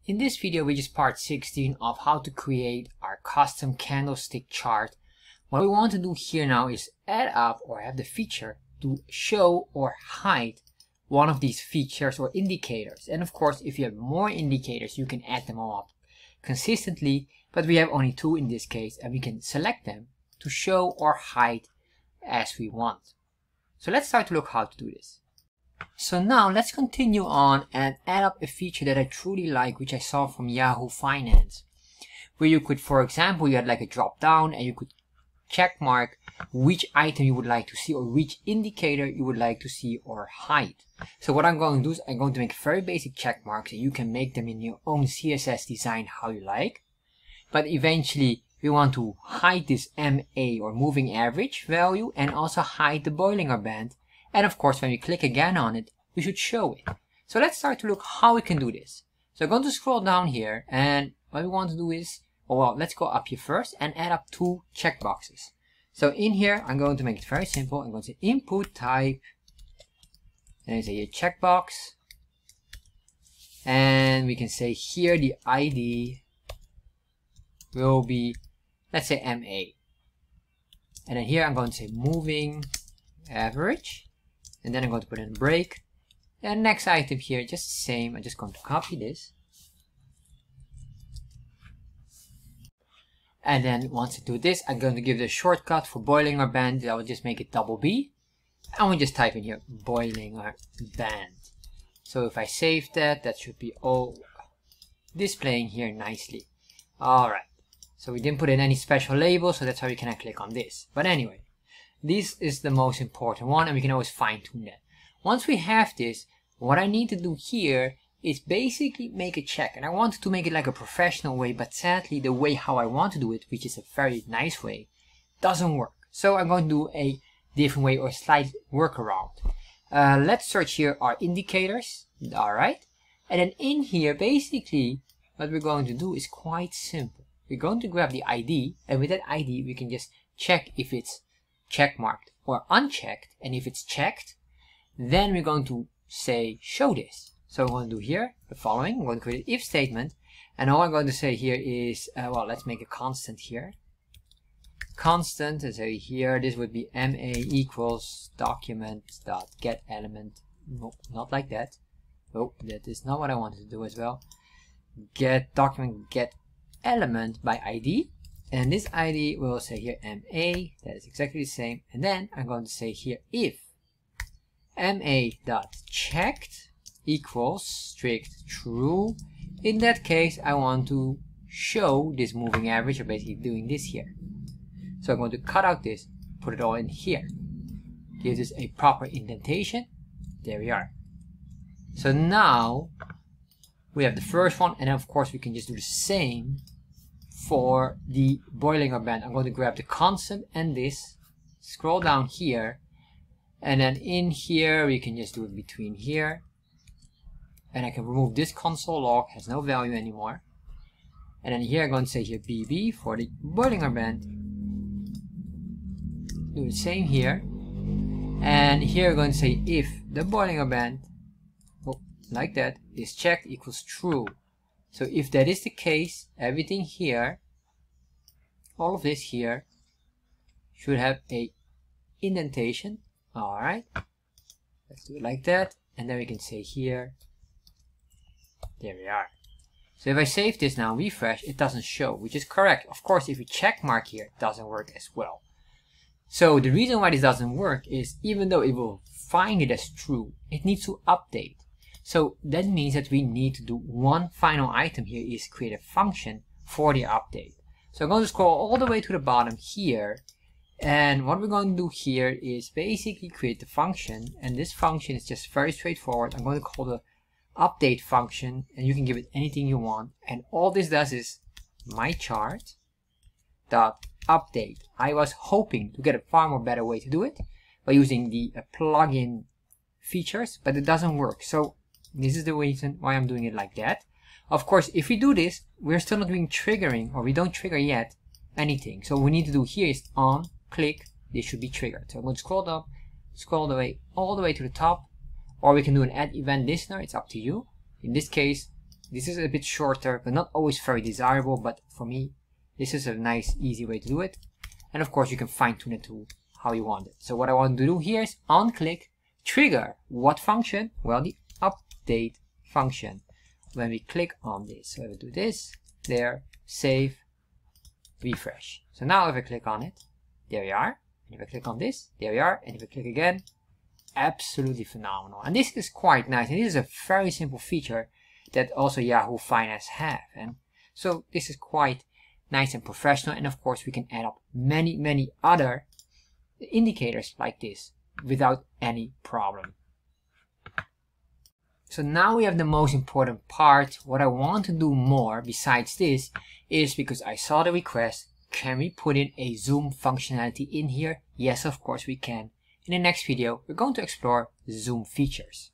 In this video, which is part 16 of how to create our custom candlestick chart, what we want to do here now is add up or have the feature to show or hide one of these features or indicators. And of course, if you have more indicators, you can add them all up consistently, but we have only 2 in this case, and we can select them to show or hide as we want. So let's start to look how to do this. So now let's continue on and add up a feature that I truly like, which I saw from Yahoo Finance, where you could, for example, you had like a drop down and you could check mark which item you would like to see or which indicator you would like to see or hide. So what I'm going to do is I'm going to make very basic check marks, and you can make them in your own CSS design how you like. But eventually we want to hide this MA or moving average value and also hide the Bollinger Band. And of course, when we click again on it, we should show it. So let's start to look how we can do this. So I'm going to scroll down here, and what we want to do is, well, let's go up here first and add up 2 checkboxes. So in here, I'm going to make it very simple. I'm going to say input type, and I say here checkbox, and we can say here the ID will be, let's say MA, and then here I'm going to say moving average. And then I'm going to put in a break. And next item here, just the same. I'm just going to copy this. And then once I do this, I'm going to give the shortcut for Bollinger Band. I will just make it double B. And we just type in here Bollinger Band. So if I save that, that should be all displaying here nicely. Alright. So we didn't put in any special label, so that's how you can click on this. But anyway, this is the most important one, and we can always fine tune that. Once we have this, what I need to do here is basically make a check. And I wanted to make it like a professional way, but sadly the way how I want to do it, which is a very nice way, doesn't work. So I'm going to do a different way or slight workaround. Let's search here our indicators. Alright. And then in here, basically, what we're going to do is quite simple. We're going to grab the ID, and with that ID, we can just check if it's check marked or unchecked, and if it's checked, then we're going to say show this. So I'm going to do here the following. I'm going to create an if statement, and all I'm going to say here is well, let's make a constant here, constant, and say here this would be MA equals document dot get element. No, not like that. Oh, that is not what I wanted to do as well. Get document get element by ID. And this ID will say here MA, that is exactly the same. And then I'm going to say here if MA.checked equals strict true. In that case, I want to show this moving average, or basically doing this here. So I'm going to cut out this, put it all in here. Give this a proper indentation. There we are. So now we have the first one, and then of course we can just do the same for the Bollinger Band. I'm going to grab the constant and this, scroll down here, and then in here we can just do it between here, and I can remove this console log, has no value anymore. And then here I'm going to say here BB for the Bollinger Band. Do the same here, and here I'm going to say if the Bollinger Band, oh, like that, is checked equals true. So if that is the case, everything here, all of this here, should have a indentation. Alright, let's do it like that, and then we can say here, there we are. So if I save this now, refresh, it doesn't show, which is correct. Of course, if we check mark here, it doesn't work as well. So the reason why this doesn't work is, even though it will find it as true, it needs to update. So that means that we need to do one final item here, is create a function for the update. So I'm going to scroll all the way to the bottom here, and what we're going to do here is basically create the function, and this function is just very straightforward. I'm going to call the update function, and you can give it anything you want, and all this does is my chart dot update. I was hoping to get a far more better way to do it by using the plugin features, but it doesn't work. So this is the reason why I'm doing it like that. Of course, if we do this, we're still not doing triggering, or we don't trigger yet anything. So what we need to do here is on click, this should be triggered. So I'm going to scroll up, scroll all the way to the top, or we can do an add event listener. It's up to you. In this case, This is a bit shorter, but not always very desirable, but for me, this is a nice, easy way to do it. And of course, you can fine tune it to how you want it. So what I want to do here is on click, trigger what function? Well, the update function. When we click on this, so I will do this, there, save, refresh. So now if I click on it, there we are. And if I click on this, there we are. And if I click again, absolutely phenomenal. And this is quite nice. And this is a very simple feature that also Yahoo Finance have. And so this is quite nice and professional. And of course, we can add up many other indicators like this without any problem. So now we have the most important part. What I want to do more besides this is, because I saw the request, can we put in a zoom functionality in here? Yes, of course we can. In the next video, we're going to explore zoom features.